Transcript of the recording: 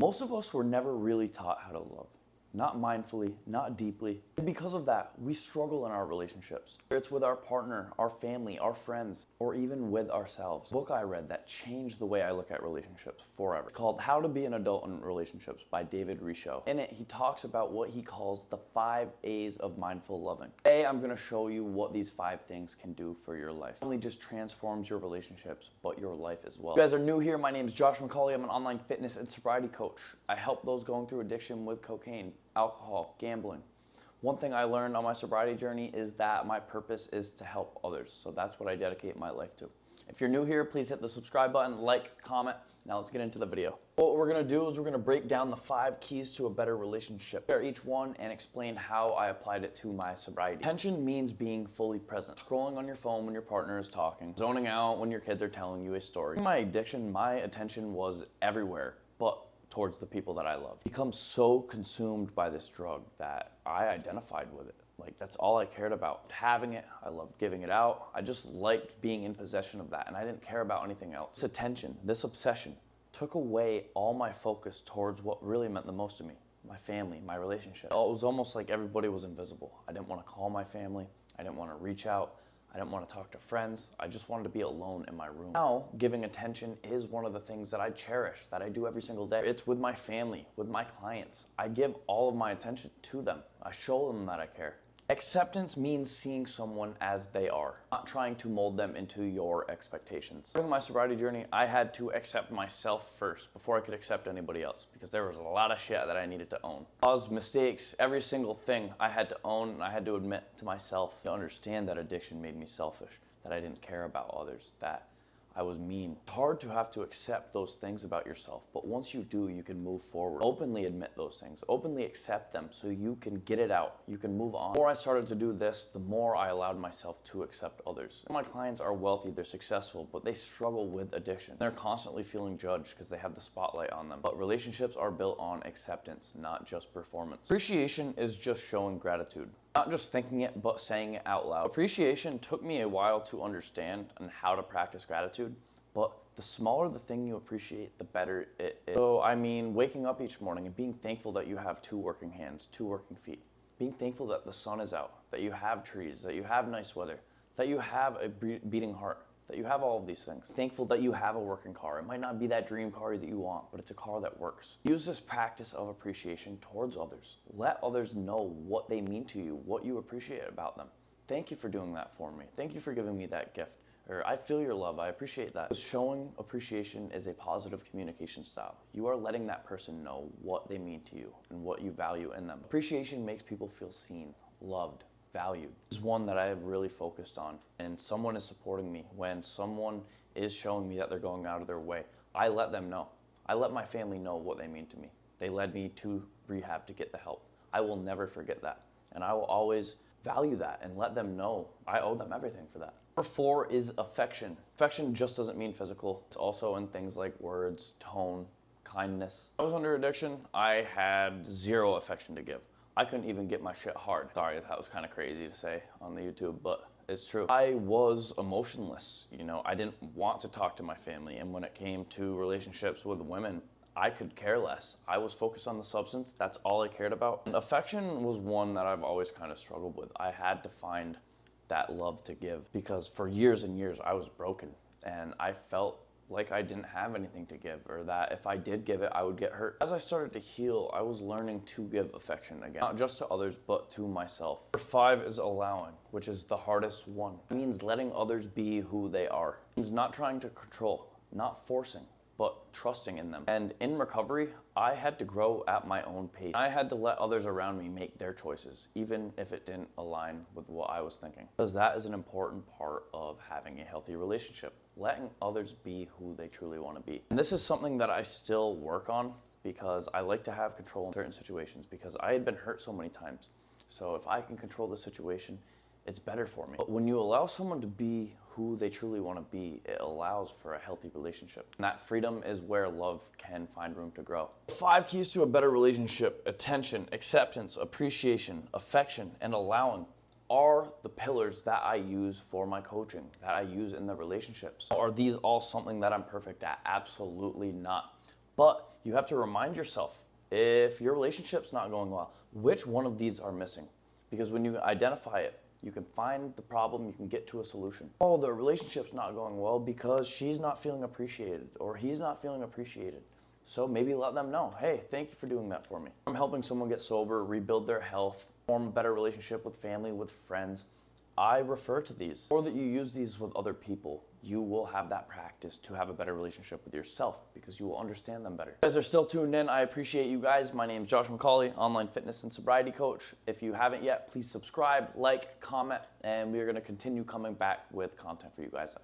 Most of us were never really taught how to love. Not mindfully, not deeply. And because of that, we struggle in our relationships. Whether it's with our partner, our family, our friends, or even with ourselves. A book I read that changed the way I look at relationships forever. It's called How to Be an Adult in Relationships by David Richo. In it, he talks about what he calls the 5 A's of mindful loving. Today, I'm gonna show you what these 5 things can do for your life. Not only just transforms your relationships, but your life as well. If you guys are new here, my name is Josh McCauley. I'm an online fitness and sobriety coach. I help those going through addiction with cocaine, alcohol, gambling. One thing I learned on my sobriety journey is that my purpose is to help others. So that's what I dedicate my life to. If you're new here, please hit the subscribe button, like, comment. Now let's get into the video. What we're gonna do is we're gonna break down the 5 keys to a better relationship. Share each one and explain how I applied it to my sobriety. Attention means being fully present. Scrolling on your phone when your partner is talking. Zoning out when your kids are telling you a story. In my addiction, my attention was everywhere, but towards the people that I love. Become so consumed by this drug that I identified with it. Like, that's all I cared about. Having it, I loved giving it out. I just liked being in possession of that, and I didn't care about anything else. This attention, this obsession, took away all my focus towards what really meant the most to me. My family, my relationship. It was almost like everybody was invisible. I didn't want to call my family. I didn't want to reach out. I didn't want to talk to friends. I just wanted to be alone in my room. Now, giving attention is one of the things that I cherish, that I do every single day. It's with my family, with my clients. I give all of my attention to them. I show them that I care. Acceptance means seeing someone as they are, not trying to mold them into your expectations. During my sobriety journey, I had to accept myself first before I could accept anybody else, because there was a lot of shit that I needed to own. Flaws, mistakes, every single thing I had to own and I had to admit to myself. To understand that addiction made me selfish, that I didn't care about others, that I was mean. It's hard to have to accept those things about yourself, but once you do, you can move forward. Openly admit those things, openly accept them so you can get it out, you can move on. The more I started to do this, the more I allowed myself to accept others. My clients are wealthy, they're successful, but they struggle with addiction. They're constantly feeling judged because they have the spotlight on them. But relationships are built on acceptance, not just performance. Appreciation is just showing gratitude. Not just thinking it, but saying it out loud. Appreciation took me a while to understand and how to practice gratitude, but the smaller the thing you appreciate, the better it is. So, I mean, waking up each morning and being thankful that you have 2 working hands, 2 working feet. Being thankful that the sun is out, that you have trees, that you have nice weather, that you have a beating heart, that you have all of these things. Thankful that you have a working car. It might not be that dream car that you want, but it's a car that works. Use this practice of appreciation towards others. Let others know what they mean to you, what you appreciate about them. Thank you for doing that for me. Thank you for giving me that gift. Or, I feel your love, I appreciate that. Showing appreciation is a positive communication style. You are letting that person know what they mean to you and what you value in them. Appreciation makes people feel seen, loved, valued. This is one that I have really focused on, and someone is supporting me. When someone is showing me that they're going out of their way, I let them know. I let my family know what they mean to me. They led me to rehab to get the help. I will never forget that, and I will always value that and let them know I owe them everything for that. Number 4 is affection. Affection just doesn't mean physical. It's also in things like words, tone, kindness. When I was under addiction, I had 0 affection to give. I couldn't even get my shit hard. Sorry, that was kind of crazy to say on the YouTube, but it's true. I was emotionless. You know, I didn't want to talk to my family. And when it came to relationships with women, I could care less. I was focused on the substance. That's all I cared about. And affection was one that I've always kind of struggled with. I had to find that love to give because for years and years I was broken and I felt like I didn't have anything to give, or that if I did give it, I would get hurt. As I started to heal, I was learning to give affection again, not just to others, but to myself. Number 5 is allowing, which is the hardest one. It means letting others be who they are. It means not trying to control, not forcing, but trusting in them. And in recovery, I had to grow at my own pace. I had to let others around me make their choices, even if it didn't align with what I was thinking. Because that is an important part of having a healthy relationship, letting others be who they truly want to be. And this is something that I still work on because I like to have control in certain situations because I had been hurt so many times. So if I can control the situation, it's better for me. But when you allow someone to be who they truly want to be, it allows for a healthy relationship. And that freedom is where love can find room to grow. 5 keys to a better relationship: attention, acceptance, appreciation, affection, and allowing are the pillars that I use for my coaching, that I use in the relationships. Are these all something that I'm perfect at? Absolutely not. But you have to remind yourself, if your relationship's not going well, which one of these are missing? Because when you identify it, you can find the problem, you can get to a solution. Oh, the relationship's not going well because she's not feeling appreciated or he's not feeling appreciated. So maybe let them know, hey, thank you for doing that for me. I'm helping someone get sober, rebuild their health, form a better relationship with family, with friends. I refer to these. Or that you use these with other people, you will have that practice to have a better relationship with yourself because you will understand them better. If you guys are still tuned in, I appreciate you guys. My name is Josh McCauley, online fitness and sobriety coach. If you haven't yet, please subscribe, like, comment, and we are going to continue coming back with content for you guys.